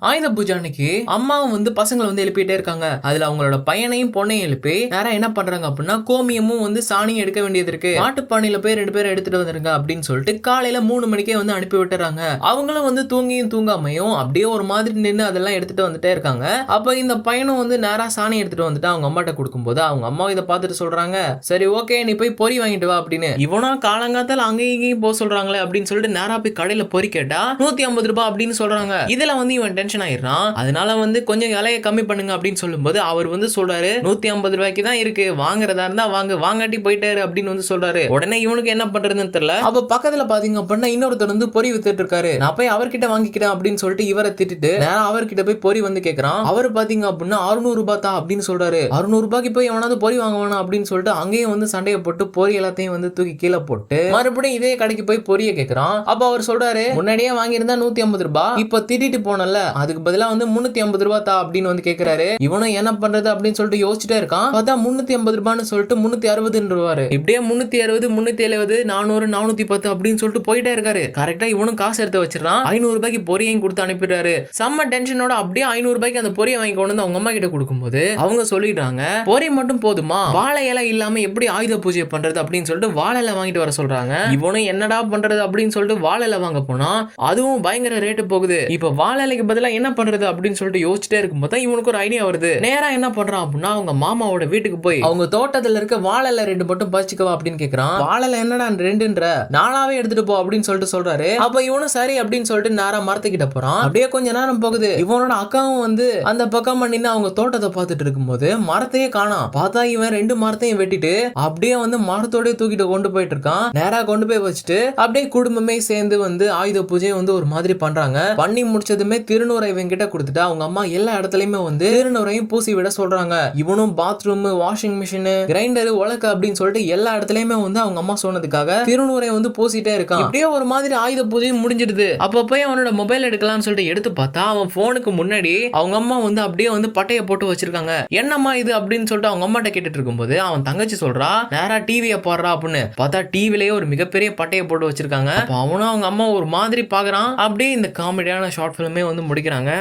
ஆயுத பூஜை அன்னைக்கு அம்மாவும் வந்து பசங்களை வந்து எழுப்பிட்டே இருக்காங்க. அதுல அவங்களோட பையனையும் பொண்ணையும் எழுப்பி நேரா என்ன பண்றாங்க அப்படின்னா கோமியமும் வந்து சாணியும் எடுக்க வேண்டியது இருக்கு, மாட்டுப்பானையில போய் 2 பேரும் எடுத்துட்டு வந்துருங்க அப்படின்னு சொல்லிட்டு காலையில 3 மணிக்கே வந்து அனுப்பி விட்டுறாங்க. அவங்களும் வந்து தூங்கியும் தூங்காமையும் அப்படியே ஒரு மாதிரி நின்று அதெல்லாம் எடுத்துட்டு வந்துட்டே இருக்காங்க. அப்ப இந்த பையனும் வந்து நேரா சாணி எடுத்துட்டு வந்துட்டு அவங்க அம்மாட்ட கொடுக்கும்போது அவங்க அம்மா இதை பார்த்துட்டு சொல்றாங்க, சரி ஓகே நீ போய் பொறி வாங்கிட்டு வா அப்படின்னு. இவனா காலங்காத்தால அங்கேயும் இங்கேயும் போக சொல்றாங்களே அப்படின்னு சொல்லிட்டு நேரா போய் கடையில பொறி கேட்டா 150 ரூபாய் அப்படின்னு சொல்றாங்க. இதுல வந்து இவன் டென்ஷன் ஆயிடுறான். அதனால வந்து கொஞ்சம் விலையை கம்மி பண்ணுங்க அப்படின்னு சொல்லும்போது அவர் வந்து சொல்றாரு 150 ரூபாய்க்கு தான் இருக்கு, வாங்குறதா இருந்தா வாங்காட்டி போயிட்டாரு அப்படின்னு வந்து சொல்றாரு. உடனே இவனுக்கு என்ன பண்றதுன்னு தெரியல. அப்ப பக்கத்துல பாத்தீங்க அப்படின்னா இன்னொருத்தர் வந்து பொறி வித்துட்டு இருக்காரு. நான் போய் அவர்கிட்ட வாங்கிக்கிறேன் அப்படின்னு சொல்லிட்டு இவரை திட்டிட்டு நேரா அவர்கிட்ட போய் பொறி வந்து கேக்குறான். அவர் பாத்தீங்க அப்படின்னா 600 ரூபாய் தான் அப்படின்னு சொல்றாரு. 600 ரூபாய்க்கு போய் எவனாவது பொறி வாங்க வேணாம் அப்படின்னு சொல்லிட்டு அங்கேயும் வந்து சண்டையை போட்டு பொறி எல்லாத்தையும் வந்து தூக்கி கீழே போட்டு மறுபடியும் இதே கடைக்கு போய் பொரிய கேக்குறான். அப்ப அவர் சொல்றாரு முன்னாடியே வாங்கியிருந்தா 150 ரூபாய், இப்ப திட்டிட்டு போனல அதுக்கு பதிலா வந்து 350 ரூபாய் தா அப்படின்னு வந்து கேக்குறாரு. இவனும் என்ன பண்றது அப்படின்னு சொல்லிட்டு யோசிச்சுட்டே இருக்கான். பார்த்தா 350 ரூபான்னு சொல்லிட்டு 360 ரூபாய், இப்படியே 360 370 400 410 அப்படின்னு சொல்லிட்டு போயிட்டே இருக்காரு. கரெக்டா இவனும் காசு எடுத்து வச்சிடறான். 500 ரூபாய்க்கு பொரியும் கொடுத்து அனுப்பிடுறாரு. செம்ம டென்ஷனோட அப்படியே 500 ரூபாய்க்கு அந்த பொரியை வாங்கி கொண்டு வந்து அவங்க அம்மா கிட்ட கொடுக்கும்போது அவங்க சொல்லிடுறாங்க பொரி மட்டும் போதுமா, வாழை இலை இல்லாம எப்படி ஆயுத பூஜை பண்றது அப்படின்னு சொல்லிட்டு வாழை இலை வாங்கிட்டு வர சொல்றாங்க. இவனும் என்னடா பண்றது அப்படின்னு சொல்லிட்டு வாழை இலை வாங்க போனா அதுவும் பயங்கர ரேட்டு போகுது. இப்ப வாழை இலைக்கு பதிலா என்ன பண்றது அப்படின்னு சொல்லிட்டு யோசிச்சுட்டே இருக்கும்போது இவனுக்கு ஒரு ஐடியா வருது. நேரா என்ன பண்றான் அப்படின்னா அவங்க மாமாவோட வீட்டுக்கு போய் அவங்க தோட்டத்துல இருக்க வாழை இலை 2 மட்டும் பறிச்சுக்கவா அப்படின்னு கேக்குறான். வாழை இலை என்னடா 2ன்ற 4ஆவே எடுத்துட்டு போ அப்படின்னு சொல்லிட்டு சொல்றாரு. அப்ப இவனும் சரி அப்படின்னு சொல்லிட்டு நேரா மரத்துக்கிட்ட போறான். அப்படியே கொஞ்ச நேரம் போகுது. இவனோட அக்காவும் வந்து அந்த பக்கம் நின்று அவங்க தோட்டத்தை பார்த்துட்டு இருக்கும்போது மரத்தையே காணோம். பார்த்தா இவன் 2 மரத்தையும் வெட்டிட்டு அப்படியே வந்து மரத்தோட தூக்கிட்டு கொண்டு போயிட்டு இருக்கான். நேரா கொண்டு போய் வச்சுட்டு அப்படியே குடும்பமே சேர்ந்து வந்து ஆயுத பூஜையை வந்து ஒரு மாதிரி பண்றாங்க. பண்ணி முடிச்சதுமே திருநூறை இவன் கிட்ட கொடுத்துட்டு அவங்க அம்மா எல்லா இடத்துலயுமே வந்து திருநூறையும் பூசி விட சொல்றாங்க. இவனும் பாத்ரூம், வாஷிங் மிஷின், கிரைண்டர், உலக்க அப்படின்னு சொல்லிட்டு எல்லா இடத்துலயுமே வந்து அவங்க அம்மா சொன்னதுக்காக திருநூறை வந்து பூசிட்டே இருக்கான். அப்படியே ஒரு மாதிரி ஆயுத பூஜையும் முடிஞ்சிடுது. அப்ப போய் அவனோட மொபைல் எடுக்கலாம்னு சொல்லிட்டு எடுத்து பார்த்தா அவன் போனுக்கு முன்னாடி அவங்க அம்மா வந்து அப்படியே வந்து பட்டைய போட்டு வச்சிருக்காங்க. என்னம்மா இது அப்படின்னு சொல்லிட்டு அவங்க அம்மாட்ட கேட்டுட்டு இருக்கும்போது அவன் தங்கச்சி சொல்றா நேரா டிவியை போடுறா அப்படின்னு. பார்த்தா டிவிலேயே ஒரு மிகப்பெரிய பட்டையை போட்டு வச்சிருக்காங்க. அவனும் அவங்க அம்மா ஒரு மாதிரி பாக்குறான். அப்படியே இந்த காமெடியான ஷார்ட் பிலிமே வந்து முடிக்கிறாங்க.